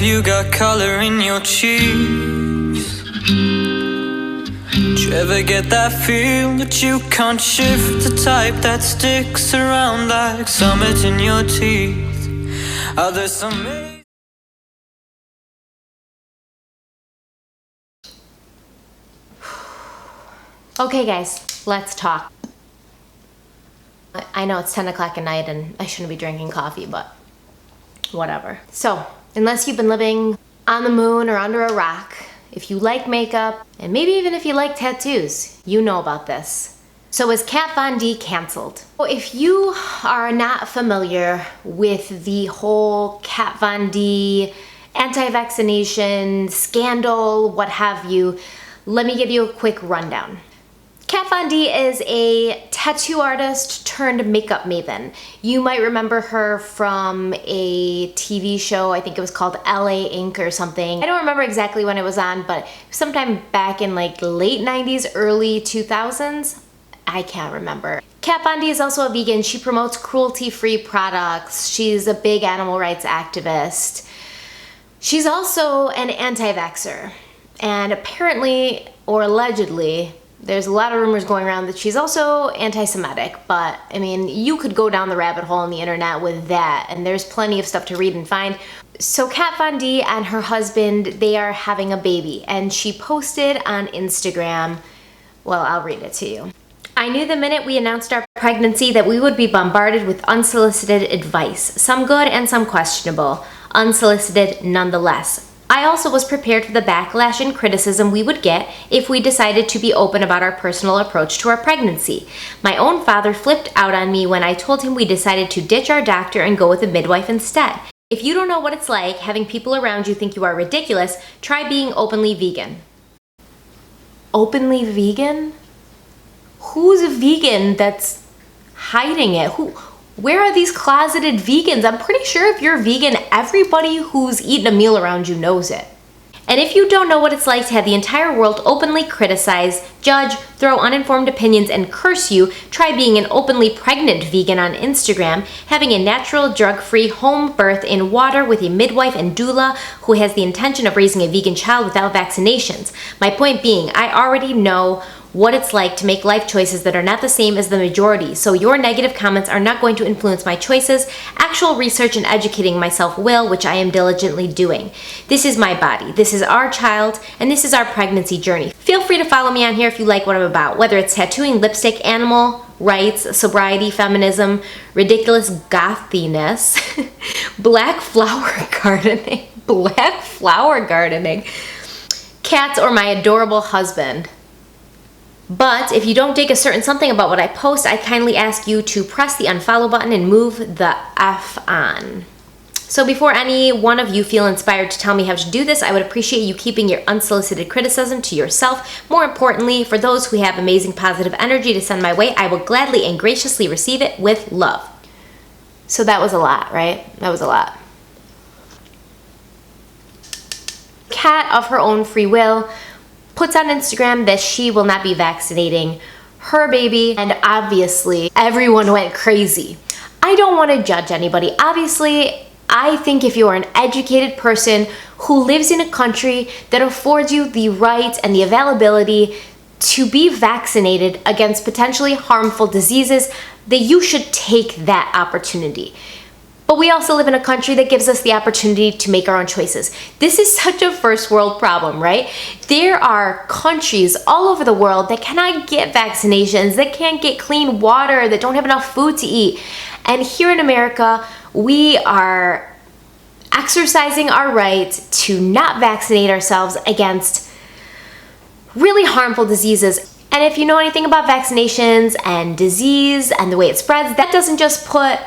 Have you got color in your cheeks? Do you ever get that feel that you can't shift? The type that sticks around like summit in your teeth. Are there some... Okay guys, let's talk. I know it's 10 o'clock at night and I shouldn't be drinking coffee, but whatever. So, unless you've been living on the moon or under a rock, if you like makeup, and maybe even if you like tattoos, you know about this. So is Kat Von D canceled? Well, if you are not familiar with the whole Kat Von D anti-vaccination scandal, what have you, let me give you a quick rundown. Kat Von D is a tattoo artist turned makeup maven. You might remember her from a TV show, I think it was called LA Ink or something. I don't remember exactly when it was on, but sometime back in like late 90s, early 2000s. I can't remember. Kat Von D is also a vegan. She promotes cruelty-free products. She's a big animal rights activist. She's also an anti-vaxxer. And apparently, or allegedly, there's a lot of rumors going around that she's also anti-Semitic, but I mean, you could go down the rabbit hole on the internet with that, and there's plenty of stuff to read and find. So Kat Von D and her husband, they are having a baby, and she posted on Instagram, well, I'll read it to you. I knew the minute we announced our pregnancy that we would be bombarded with unsolicited advice, some good and some questionable, unsolicited nonetheless. I also was prepared for the backlash and criticism we would get if we decided to be open about our personal approach to our pregnancy. My own father flipped out on me when I told him we decided to ditch our doctor and go with a midwife instead. If you don't know what it's like having people around you think you are ridiculous, try being openly vegan. Openly vegan? Who's a vegan that's hiding it? Where are these closeted vegans? I'm pretty sure if you're vegan, everybody who's eaten a meal around you knows it. And if you don't know what it's like to have the entire world openly criticize, judge, throw uninformed opinions, and curse you, try being an openly pregnant vegan on Instagram, having a natural, drug-free home birth in water with a midwife and doula who has the intention of raising a vegan child without vaccinations. My point being, I already know what it's like to make life choices that are not the same as the majority, so your negative comments are not going to influence my choices. Actual research and educating myself will, which I am diligently doing. This is my body, this is our child, and this is our pregnancy journey. Feel free to follow me on here if you like what I'm about, whether it's tattooing, lipstick, animal rights, sobriety, feminism, ridiculous gothiness, black flower gardening, cats, or my adorable husband. But if you don't dig a certain something about what I post, I kindly ask you to press the unfollow button and move the F on. So before any one of you feel inspired to tell me how to do this, I would appreciate you keeping your unsolicited criticism to yourself. More importantly, for those who have amazing positive energy to send my way, I will gladly and graciously receive it with love. So that was a lot, right? That was a lot. Kat, of her own free will, puts on Instagram that she will not be vaccinating her baby, and obviously everyone went crazy. I don't want to judge anybody. Obviously, I think if you are an educated person who lives in a country that affords you the right and the availability to be vaccinated against potentially harmful diseases, that you should take that opportunity. But we also live in a country that gives us the opportunity to make our own choices. This is such a first world problem, right? There are countries all over the world that cannot get vaccinations, that can't get clean water, that don't have enough food to eat. And here in America, we are exercising our right to not vaccinate ourselves against really harmful diseases. And if you know anything about vaccinations and disease and the way it spreads, that doesn't just put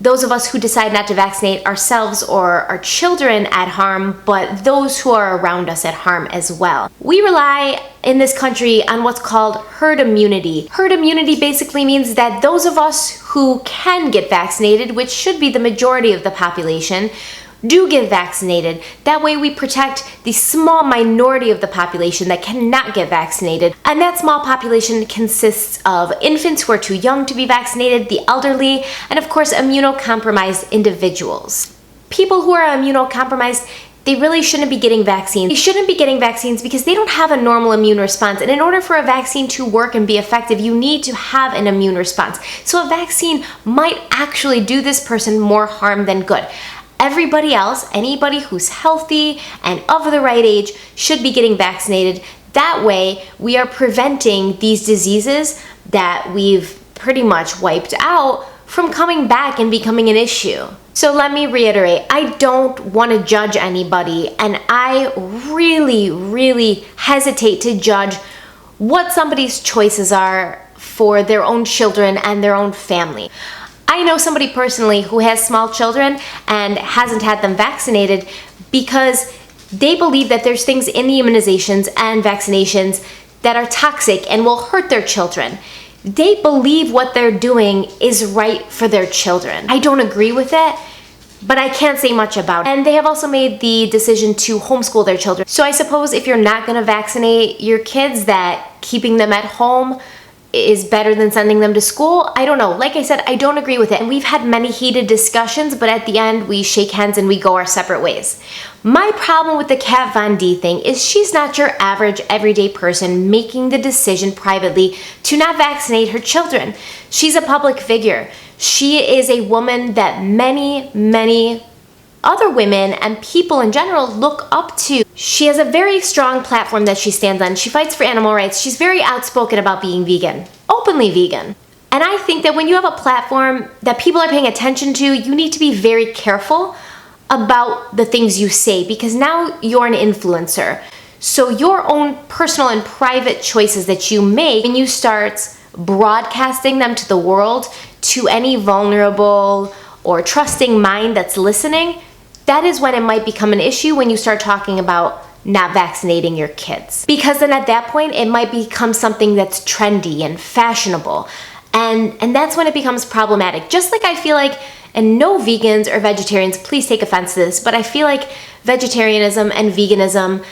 those of us who decide not to vaccinate ourselves or our children at harm, but those who are around us at harm as well. We rely in this country on what's called herd immunity. Herd immunity basically means that those of us who can get vaccinated, which should be the majority of the population, do get vaccinated. That way we protect the small minority of the population that cannot get vaccinated. And that small population consists of infants who are too young to be vaccinated, the elderly, and of course immunocompromised individuals. People who are immunocompromised, they really shouldn't be getting vaccines. They shouldn't be getting vaccines because they don't have a normal immune response. And in order for a vaccine to work and be effective, you need to have an immune response. So a vaccine might actually do this person more harm than good. Everybody else, anybody who's healthy and of the right age, should be getting vaccinated. That way, we are preventing these diseases that we've pretty much wiped out from coming back and becoming an issue. So let me reiterate, I don't want to judge anybody, and I really, really hesitate to judge what somebody's choices are for their own children and their own family. I know somebody personally who has small children and hasn't had them vaccinated because they believe that there's things in the immunizations and vaccinations that are toxic and will hurt their children. They believe what they're doing is right for their children. I don't agree with it, but I can't say much about it. And they have also made the decision to homeschool their children. So I suppose if you're not gonna vaccinate your kids, that keeping them at home is better than sending them to school. I don't know. Like I said, I don't agree with it. And we've had many heated discussions, but at the end, we shake hands and we go our separate ways. My problem with the Kat Von D thing is she's not your average everyday person making the decision privately to not vaccinate her children. She's a public figure. She is a woman that many other women and people in general look up to. She has a very strong platform that she stands on. She fights for animal rights. She's very outspoken about being vegan, openly vegan. And I think that when you have a platform that people are paying attention to, you need to be very careful about the things you say, because now you're an influencer. So your own personal and private choices that you make, when you start broadcasting them to the world, to any vulnerable or trusting mind that's listening, that is when it might become an issue, when you start talking about not vaccinating your kids. Because then at that point, it might become something that's trendy and fashionable. And that's when it becomes problematic. Just like I feel like, and no vegans or vegetarians, please take offense to this, but I feel like vegetarianism and veganism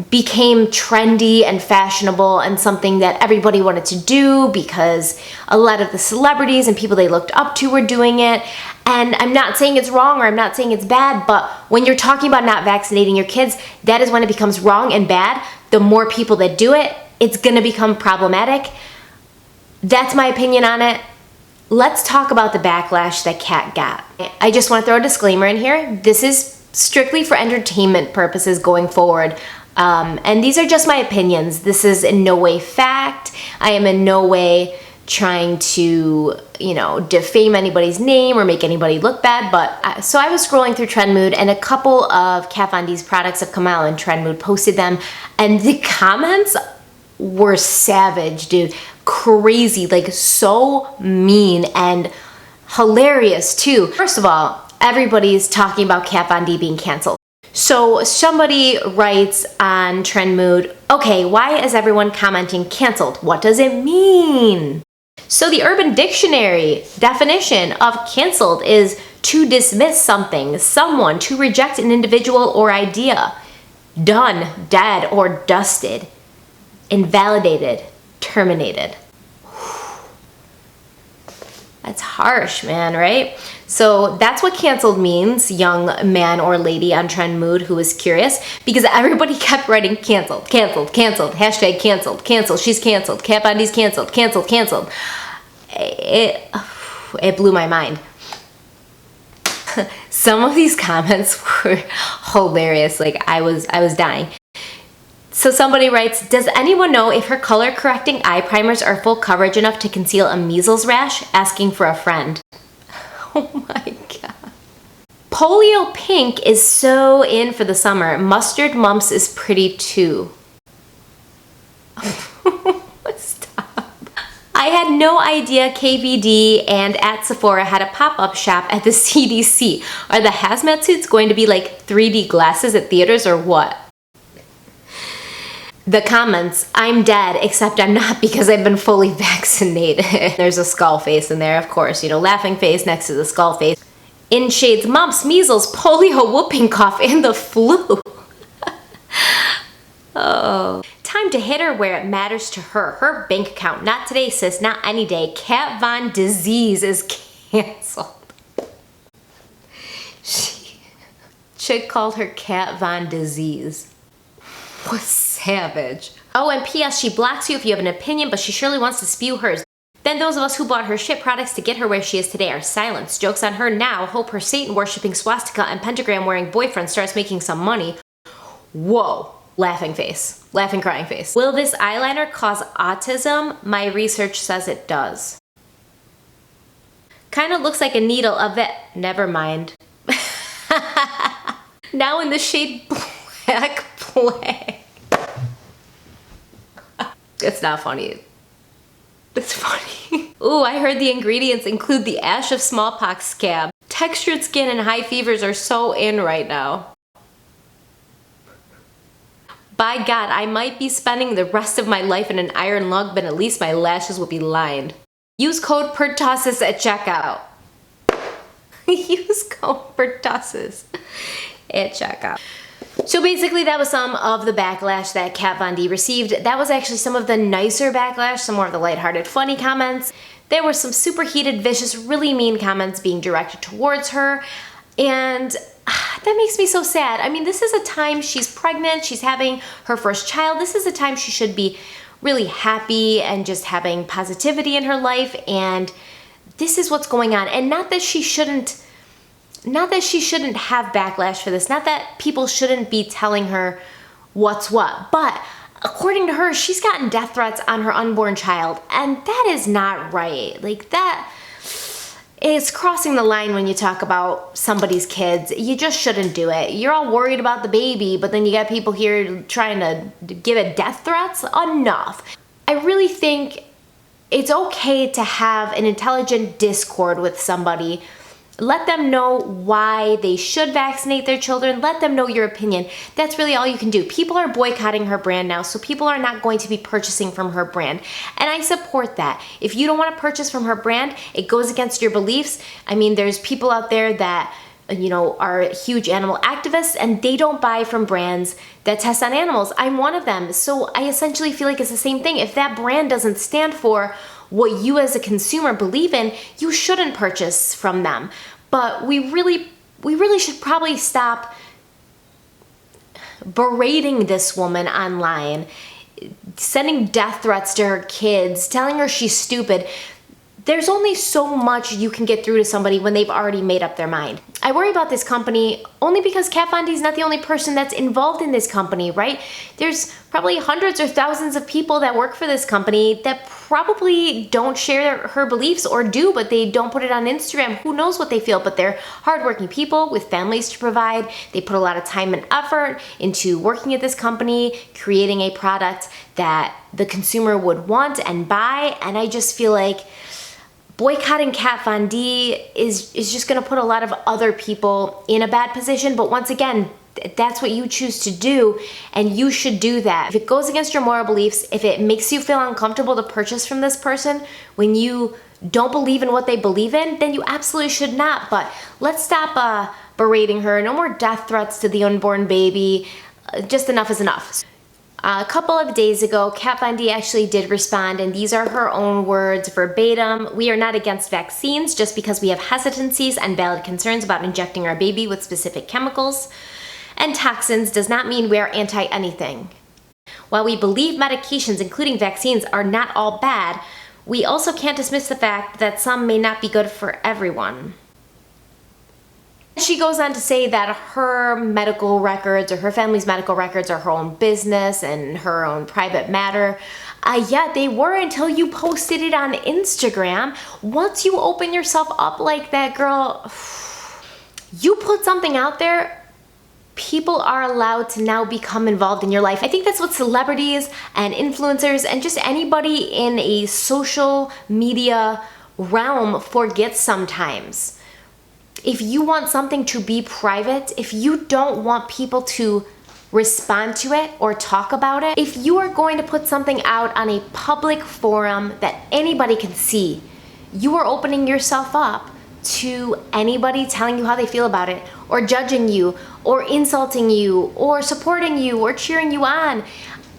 became trendy and fashionable and something that everybody wanted to do because a lot of the celebrities and people they looked up to were doing it. And I'm not saying it's wrong or I'm not saying it's bad, but when you're talking about not vaccinating your kids, that is when it becomes wrong and bad. The more people that do it, it's gonna become problematic. That's my opinion on it. Let's talk about the backlash that Kat got. I just want to throw a disclaimer in here. This is strictly for entertainment purposes going forward. And these are just my opinions. This is in no way fact. I am in no way trying to, defame anybody's name or make anybody look bad. But so I was scrolling through Trendmood, and a couple of Kat Von D's products have come out, and Trendmood posted them, and the comments were savage, dude. Crazy, like so mean and hilarious too. First of all, everybody's talking about Kat Von D being canceled. So somebody writes on Trendmood, okay, why is everyone commenting canceled? What does it mean? So the Urban Dictionary definition of canceled is to dismiss something, someone, to reject an individual or idea. Done, dead, or dusted. Invalidated, terminated. That's harsh, man, right? So that's what canceled means, young man or lady on Trendmood who was curious, because everybody kept writing canceled, canceled, canceled, hashtag canceled, cancel, she's canceled, Kat Von D's canceled, canceled, canceled. It blew my mind. Some of these comments were hilarious, like I was dying. So somebody writes, does anyone know if her color correcting eye primers are full coverage enough to conceal a measles rash? Asking for a friend. Oh my God. Polio pink is so in for the summer. Mustard mumps is pretty too. Stop. I had no idea KVD and at Sephora had a pop-up shop at the CDC. Are the hazmat suits going to be like 3D glasses at theaters or what? The comments, I'm dead, except I'm not because I've been fully vaccinated. There's a skull face in there, of course, laughing face next to the skull face. In shades, mumps, measles, polio, whooping cough, and the flu. Oh. Time to hit her where it matters to her. Her bank account. Not today, sis, not any day. Kat Von disease is canceled. Chick called her Kat Von Disease. What savage. Oh, and P.S. she blocks you if you have an opinion, but she surely wants to spew hers. Then those of us who bought her shit products to get her where she is today are silenced. Joke's on her now. Hope her Satan-worshipping swastika and pentagram-wearing boyfriend starts making some money. Whoa. Laughing face. Laughing crying face. Will this eyeliner cause autism? My research says it does. Kind of looks like a needle of it. Never mind. Now in the shade Black Plague. It's not funny. It's funny. Ooh, I heard the ingredients include the ash of smallpox scab. Textured skin and high fevers are so in right now. By God, I might be spending the rest of my life in an iron lung, but at least my lashes will be lined. Use code PERTUSSIS at checkout. Use code PERTUSSIS at checkout. So basically that was some of the backlash that Kat Von D received. That was actually some of the nicer backlash, some more of the lighthearted, funny comments. There were some super heated, vicious, really mean comments being directed towards her. And that makes me so sad. I mean, this is a time she's pregnant, she's having her first child. This is a time she should be really happy and just having positivity in her life. And this is what's going on. And not that she shouldn't have backlash for this, not that people shouldn't be telling her what's what, but according to her, she's gotten death threats on her unborn child, and that is not right. Like, that is crossing the line when you talk about somebody's kids. You just shouldn't do it. You're all worried about the baby, but then you got people here trying to give it death threats? Enough. I really think it's okay to have an intelligent discord with somebody. Let them know why they should vaccinate their children. Let them know your opinion. That's really all you can do. People are boycotting her brand now, so people are not going to be purchasing from her brand. And I support that. If you don't want to purchase from her brand, it goes against your beliefs. I mean, there's people out there that, you know, are huge animal activists, and they don't buy from brands that test on animals. I'm one of them. So I essentially feel like it's the same thing. If that brand doesn't stand for what you as a consumer believe in, you shouldn't purchase from them. But we really should probably stop berating this woman online, sending death threats to her kids, telling her she's stupid. There's only so much you can get through to somebody when they've already made up their mind. I worry about this company only because Kat Von D is not the only person that's involved in this company, right? There's probably hundreds or thousands of people that work for this company that probably don't share her beliefs, or do, but they don't put it on Instagram. Who knows what they feel, but they're hardworking people with families to provide. They put a lot of time and effort into working at this company, creating a product that the consumer would want and buy, and I just feel like boycotting Kat Von D is just going to put a lot of other people in a bad position. But once again, that's what you choose to do, and you should do that. If it goes against your moral beliefs, if it makes you feel uncomfortable to purchase from this person when you don't believe in what they believe in, then you absolutely should not. But let's stop berating her. No more death threats to the unborn baby. Just enough is enough. A couple of days ago, Kat Von D actually did respond, and these are her own words verbatim. We are not against vaccines. Just because we have hesitancies and valid concerns about injecting our baby with specific chemicals and toxins does not mean we are anti-anything. While we believe medications, including vaccines, are not all bad, we also can't dismiss the fact that some may not be good for everyone. She goes on to say that her medical records, or her family's medical records, are her own business and her own private matter. Yeah, they were until you posted it on Instagram. Once you open yourself up like that, girl, you put something out there, people are allowed to now become involved in your life. I think that's what celebrities and influencers and just anybody in a social media realm forgets sometimes. If you want something to be private, if you don't want people to respond to it or talk about it, if you are going to put something out on a public forum that anybody can see, you are opening yourself up to anybody telling you how they feel about it, or judging you, or insulting you, or supporting you, or cheering you on.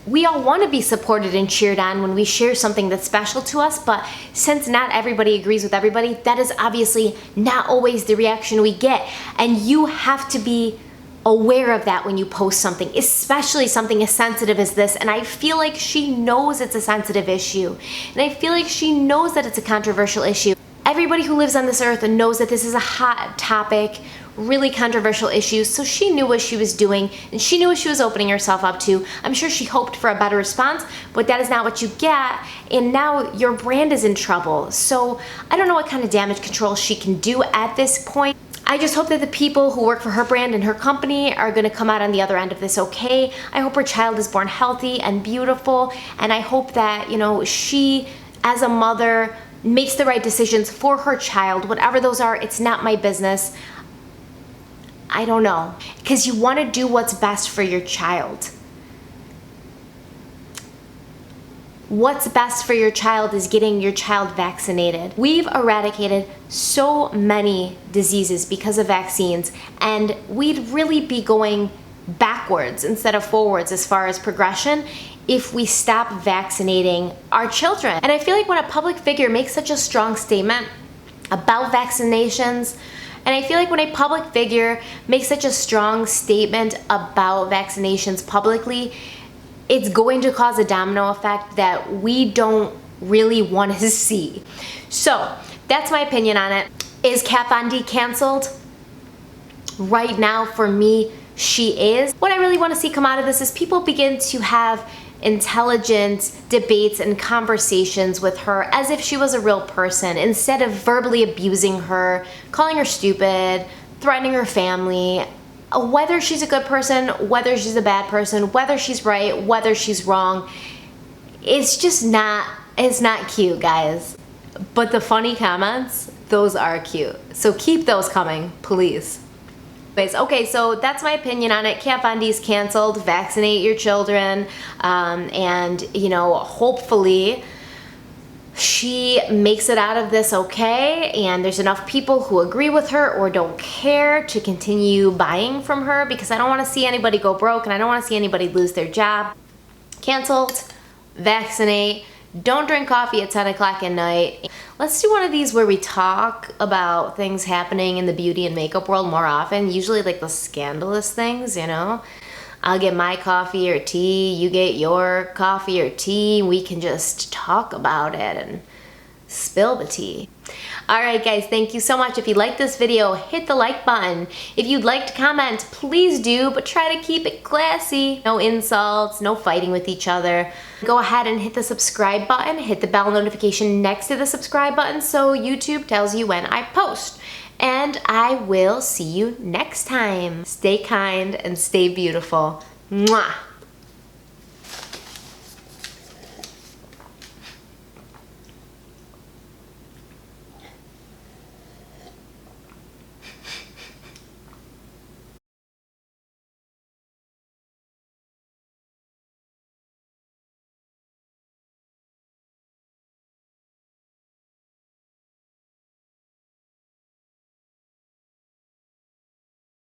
We all want to be supported and cheered on when we share something that's special to us, but since not everybody agrees with everybody, that is obviously not always the reaction we get. And you have to be aware of that when you post something, especially something as sensitive as this. And I feel like she knows it's a sensitive issue. And I feel like she knows that it's a controversial issue. Everybody who lives on this earth knows that this is a hot topic, really controversial issue, so she knew what she was doing and she knew what she was opening herself up to. I'm sure she hoped for a better response, but that is not what you get, and now your brand is in trouble. So I don't know what kind of damage control she can do at this point. I just hope that the people who work for her brand and her company are going to come out on the other end of this okay. I hope her child is born healthy and beautiful, and I hope that, you know, she, as a mother, makes the right decisions for her child. Whatever those are, it's not my business. I don't know. Because you want to do what's best for your child. What's best for your child is getting your child vaccinated. We've eradicated so many diseases because of vaccines, and we'd really be going backwards instead of forwards as far as progression if we stop vaccinating our children. And I feel like when a public figure makes such a strong statement about vaccinations, and I feel like when a public figure makes such a strong statement about vaccinations publicly, it's going to cause a domino effect that we don't really want to see. So that's my opinion on it. Is Kat Von D canceled? Right now, for me, she is. What I really want to see come out of this is people begin to have intelligent debates and conversations with her as if she was a real person, instead of verbally abusing her, calling her stupid, threatening her family. Whether she's a good person, whether she's a bad person, whether she's right, whether she's wrong, it's just not, it's not cute, guys. But the funny comments, those are cute. So keep those coming, please. Okay, so that's my opinion on it. Kat Von D's canceled. Vaccinate your children, and you know, hopefully she makes it out of this okay, and there's enough people who agree with her or don't care to continue buying from her, because I don't want to see anybody go broke and I don't want to see anybody lose their job. Canceled. Vaccinate. Don't drink coffee at 10 o'clock at night. Let's do one of these where we talk about things happening in the beauty and makeup world more often, usually like the scandalous things, you know? I'll get my coffee or tea, you get your coffee or tea, we can just talk about it and spill the tea. Alright guys, thank you so much. If you liked this video, hit the like button. If you'd like to comment, please do, but try to keep it classy. No insults, no fighting with each other. Go ahead and hit the subscribe button, hit the bell notification next to the subscribe button so YouTube tells you when I post. And I will see you next time. Stay kind and stay beautiful. Mwah!